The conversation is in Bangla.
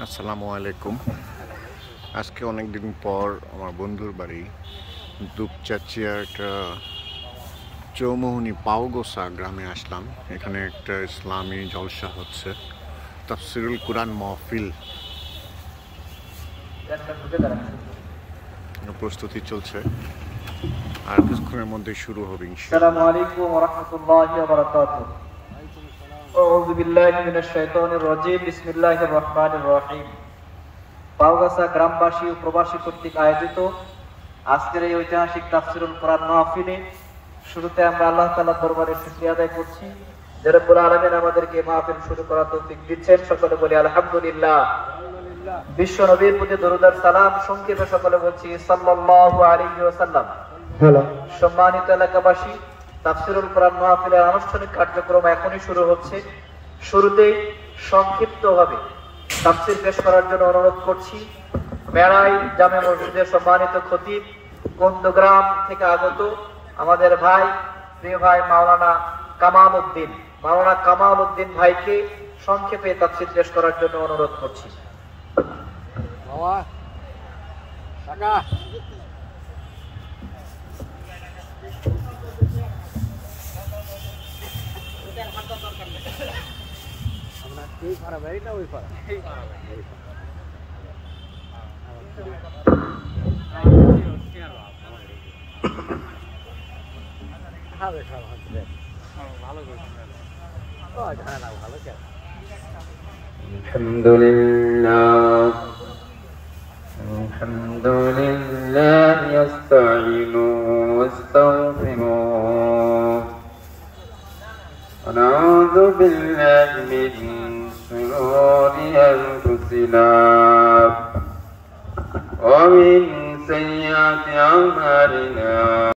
আসসালামু আলাইকুম। আজকে অনেক দিন পর আমার বন্ধুর বাড়ি দুপচাচিয়ার চৌমোহনী পাওগোসা গ্রামে আসলাম। এখানে একটা ইসলামী জলসা হচ্ছে, তাফসিরুল কুরআন মাহফিল প্রস্তুতি চলছে, আর কিছুক্ষণের মধ্যে শুরু হবে ইনশাআল্লাহ। আসসালামু আলাইকুম ওয়া রাহমাতুল্লাহি ওয়া বারাকাতুহু। আউযু বিল্লাহি মিনাশ শাইতানির রাজীম। বিসমিল্লাহির রহমানির রহিম। পাওগাছা গ্রামবাসী ও প্রবাসী কর্তৃক আয়োজিত আজকের এই ঐতিহাসিক তাফসিরুল কুরআন মাহফিলে শুরুতে আমরা আল্লাহ তাআলার দরবারে শুকরিয়া আদায় করছি যে রব্বুল আলামিন আমাদেরকে মাহফিল শুরু করার তৌফিক দিচ্ছেন। সকলে বলি আলহামদুলিল্লাহ। বিশ্ব নবীর প্রতি দরুদ আর সালাম। সংক্ষেপে সকলে বলছি সাল্লাল্লাহু আলাইহি ওয়াসাল্লাম। সম্মানিত এলাকাবাসী, তাফসিরুল কুরআন মাহফিলের আনুষ্ঠানিক কার্যক্রম এখনই শুরু হচ্ছে। শুরুতেই সংক্ষিপ্তভাবে তাফসির পেশ করার জন্য অনুরোধ করছি মেরাই জামে মসজিদের সম্মানিত খতিব কুন্দগ্রাম থেকে আগত আমাদের ভাই, প্রিয় ভাই মাওলানা কামাল উদ্দিন ভাইকে সংক্ষেপে তাফসির পেশ করার জন্য অনুরোধ করছি। আলহামদুলিল্লাহ ইস্তাঈনু ওয়াস্তাগফিরু ওয়া নাউযু বিল্লাহি মিন শুরুরি আনফুসিনা ওয়া মিন সাইয়্যাতি আ'মালিনা।